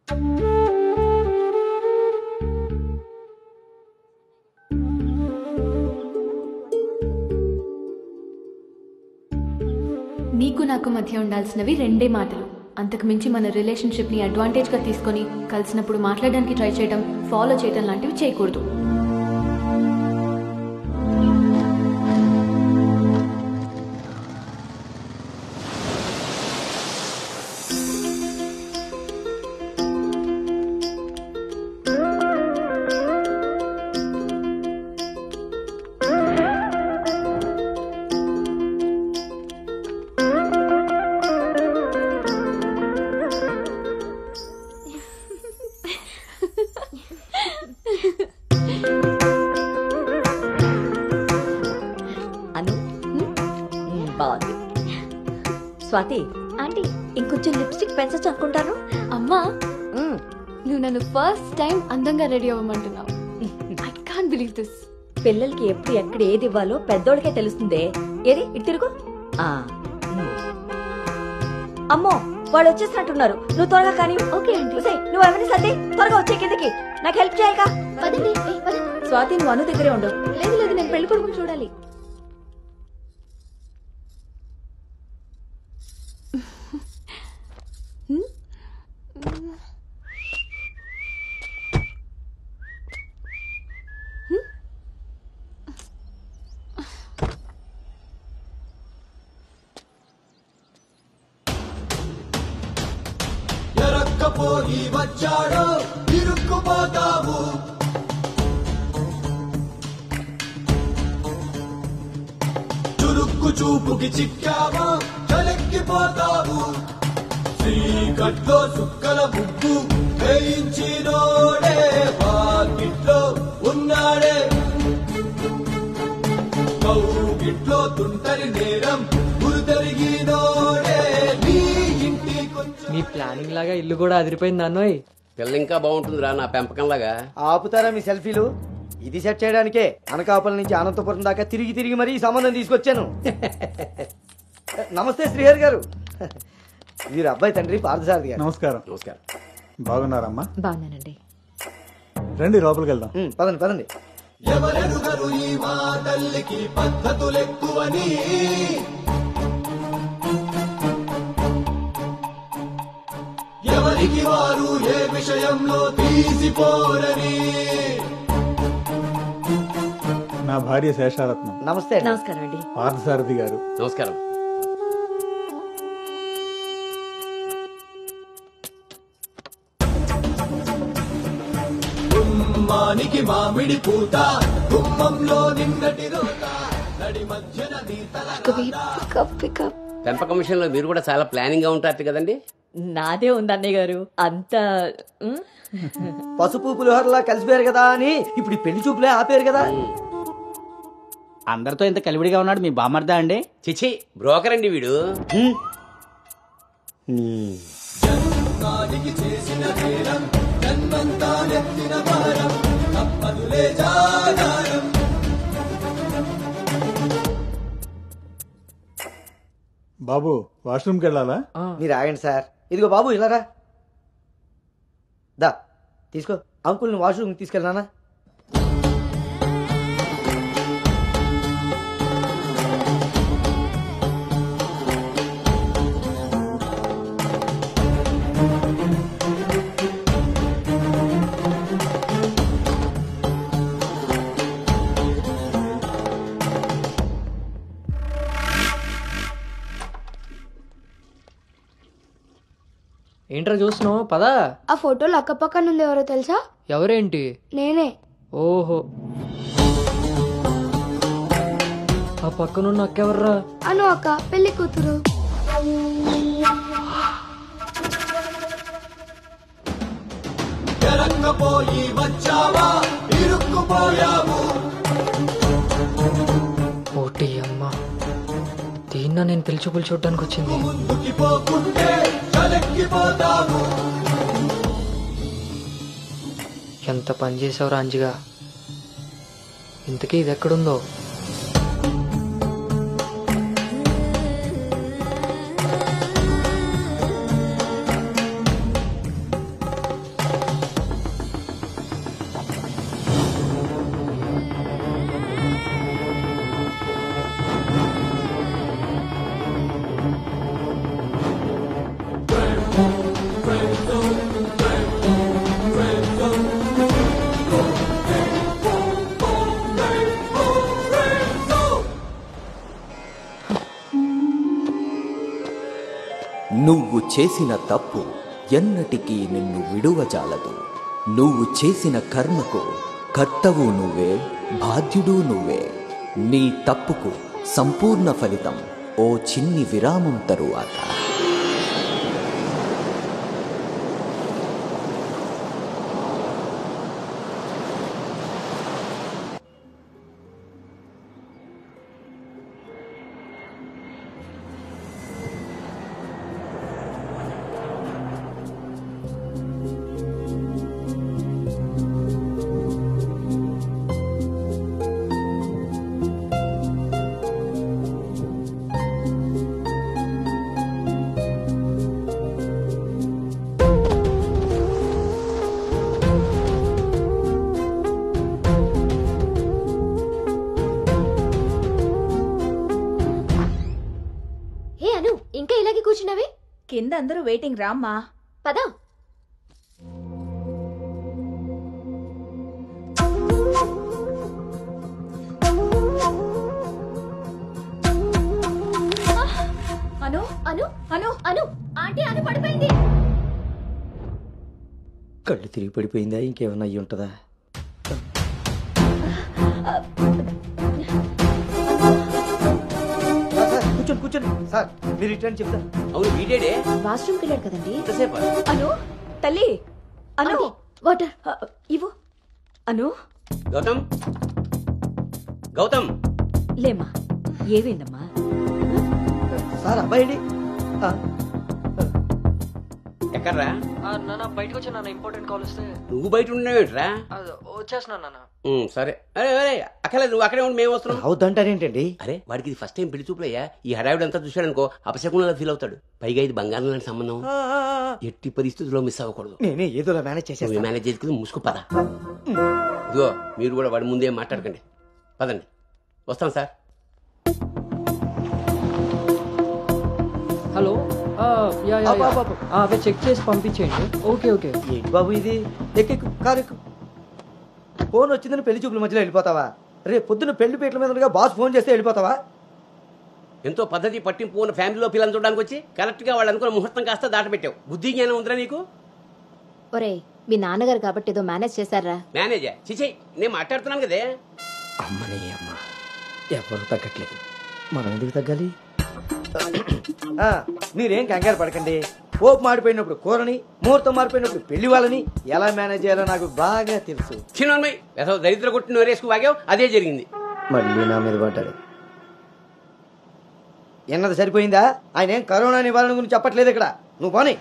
నీకు నాకు మధ్య ఉండాల్సినవి రెండే మాటలు. అంతకు మించి మన రిలేషన్షిప్ని అడ్వాంటేజ్గా తీసుకొని కలిసినప్పుడు మాట్లాడడానికి ట్రై చేయడం, ఫాలో చేయడం లాంటివి చేయకూడదు. బాగుంది. స్వాతి ఆంటీ ఇంకొంచెం లిప్స్టిక్ పెంచచ్చు అనుకుంటాను. అమ్మా, నువ్వు నన్ను ఫస్ట్ టైం అందంగా రెడీ అవ్వమంటున్నావు. I can't believe this. పిల్లలకి ఎప్పుడు ఎక్కడ ఏది ఇవ్వాలో పెద్దోళ్ళకే తెలుస్తుందే. ఏది ఇటు తిరుగు. అమ్మో, వాళ్ళు వచ్చేసినట్టున్నారు. నువ్వు త్వరగా కానీ. Okay aunty. నువ్వు ఎవరిని సర్ది త్వరగా వచ్చే కిందకి. నాకు హెల్ప్ చేయక. స్వాతి, నువ్వు అను దగ్గరే ఉండు. లేదు లేదు, నేను పెళ్లి కొడుకుని చూడాలి. ఎరక్కపోయి వచ్చాడో ఇరుక్కుపోతావు. చురుక్కు చూపుకి చిక్కావో చలెక్కిపోతావు. శ్రీకట్లో సుక్కల బుగ్గు వేయించినోడే వాకిట్లో ఉన్నాడే. కౌగిట్లో తుంటరి నేరం గురుతరిగినోడే. మీ ప్లానింగ్ లాగా ఇల్లు కూడా అదిరిపోయింది అన్నోయ్. పిల్ల ఇంకా బాగుంటుందిరా నా పెంపకం లాగా. ఆపుతారా మీ సెల్ఫీలు? ఇది సెట్ చేయడానికే అనకాపల్లి నుంచి అనంతపురం దాకా తిరిగి తిరిగి మరీ ఈ సంబంధం తీసుకొచ్చాను. నమస్తే శ్రీహరి గారు. వీరు అబ్బాయి తండ్రి పార్థసారథి గారు. నమస్కారం. నమస్కారం. బాగున్నారమ్మా? బాగున్నానండి. రండి లోపలికి వెళ్దాం. పదండి పదండి. ఎవరెరుగరు ఈ మా తల్లికి పద్ధతులెక్కువని. ఎవరికి వారు ఏ విషయంలో తీసిపోరని. నా భార్య శేషారత్నం. నమస్తే. నమస్కారం అండి. పార్థసారథి గారు. నమస్కారం. గుమ్మానికి మామిడి పూత, గుమ్మంలో నిన్నటి రోత, నడి మధ్యన పెంపకం విషయంలో మీరు కూడా చాలా ప్లానింగ్ గా ఉంటారు కదండి. నాదే ఉంది అన్నయ్య గారు. అంత పసుపు పులిహోరలా కలిసిపోయారు కదా అని ఇప్పుడు ఈ పెళ్లి చూపులే ఆపేరు కదా. అందరితో ఇంత కలివిడిగా ఉన్నాడు మీ బామర్దా అండి? చిచి, బ్రోకర్ అండి వీడు. జన్మానికి చేసిన నేరం, జన్మంతా నెత్తిన భారం, తప్పదులే జాగారం. బాబు వాష్రూమ్కి వెళ్ళాలా? మీరు ఆగండి సార్. ఇదిగో బాబు ఇలారా. దా తీసుకో. అంకుల్ని వాష్రూమ్ తీసుకెళ్ళానా? ఏంట్రా చూస్తున్నావు? పదా. ఆ ఫోటోలు అక్కపక్క నుండి ఎవరో తెలుసా? ఎవరేంటి? నేనే. ఓహో, ఆ పక్కనున్న అక్కెవర్రా? అను అక్క, పెళ్లి కూతురు. ఎరక్కపోయి వచ్చావా ఇరుక్కుపోయావు. ఓటి అమ్మా, దీన్నా నేను పిలిచి చూడ్డానికి వచ్చింది. ముందుకి పోకుంటే చలెక్కిపోతావు. ఎంత పని చేసావు రాంజిగా. ఇంతకీ ఇది ఎక్కడుందో? చేసిన తప్పు ఎన్నటికీ నిన్ను విడువజాలదు. నువ్వు చేసిన కర్మకు కర్తవు నువ్వే, బాధ్యుడు నువ్వే. నీ తప్పుకు సంపూర్ణ ఫలితం ఓ చిన్ని విరామం తరువాత. హే అను, ఇంకా ఇలాగే కూర్చున్నావే? కింద అందరూ వెయిటింగ్, రామ్మా. పదా. అను అను అను అను ఆంటీ, అను పడిపోయింది. కళ్ళు తిరిగి పడిపోయిందా? ఇంకేమన్నా అయ్యి ఉంటుందా? కూర్చోండి కూర్చోండి సార్, మీరు రిటర్న్ చెప్తాను. అవును వీడేడే వాష్రూమ్కి వెళ్ళాడు కదండి. ఎంతసేపు? అను తల్లి, అను వాటర్. ఇవ్వు. అను గౌతమ్, గౌతమ్, లేమ్మా, ఏమైందమ్మా? సార్ అబ్బాయి ఎక్కడ్రా? నాన్న బయటకు వచ్చా నాన్న, ఇంపార్టెంట్ కాల్ వస్తే. నువ్వు బయట ఉండేవేంట్రా? వచ్చేస్తున్నా నాన్న. సరే. అరే అరే అక్కర్లేదు, నువ్వు అక్కడే ఉండి మేము వస్తున్నాం. అవుతుంటారేంటండి? అరే వాడికి ఇది ఫస్ట్ టైం పెళ్లి చూపులయ్యా. ఈ హడావిడి అంతా చూశాడనుకో అపశకునంలా ఫీల్ అవుతాడు. పైగా ఇది బంగారం లాంటి సంబంధం, ఎట్టి పరిస్థితుల్లో మిస్ అవ్వకూడదు. నేనే ఏదోలా మేనేజ్ నువ్వు చేసేస్తాను. మేనేజ్ చేసుకుని ముసుకు పద. ఇదిగో మీరు కూడా వాడి ముందే మాట్లాడకండి. పదండి, వస్తాం సార్. హలో, యా యా అబ్బా, యా. అబ్బా, అబ్బా. అవి చెక్ చేసి పంపించేయండి. Okay okay. ఏంటి బాబు ఇది? ఎక్కెక్కు, కారు ఎక్కు. ఫోన్ వచ్చిందని పెళ్లి చూపుల మధ్యలో వెళ్ళిపోతావా? రేపు పొద్దున్న పెళ్లి పీటల మీద బాస్ ఫోన్ చేస్తే వెళ్ళిపోతావా? ఎంతో పద్ధతి పట్టింపు ఉన్న ఫ్యామిలీలో పిల్లలు చూడడానికి వచ్చి కరెక్ట్ గా వాళ్ళు అనుకున్న ముహూర్తం కాస్త దాటపెట్టావు. బుద్ధి జ్ఞానం ఉందిరా నీకు? ఒరే, మీ నాన్నగారు కాబట్టి ఏదో మేనేజ్ చేశారా? మేనేజా? చిచే, నేను మాట్లాడుతున్నాను కదే. అమ్మని అమ్మ, ఎవరు తగ్గట్లేదు, మనం ఎందుకు తగ్గాలి? మీరేం కంగారు పడకండి. పోపు మాడిపోయినప్పుడు కూరని, ముహూర్తం మారిపోయినప్పుడు పెళ్లి వాళ్ళని ఎలా మేనేజ్ చేయాలో నాకు బాగా తెలుసు. చిన్నమ్మాయి ఏదో దరిద్ర కొట్టి నోరేసుకు వాగావు, అదే జరిగింది. మళ్ళీ నా మీద పడ్డాడు. ఎన్నది సరిపోయిందా? ఆయన ఏం కరోనా నివారణ గురించి చెప్పట్లేదు ఇక్కడ. నువ్వు పోనీ.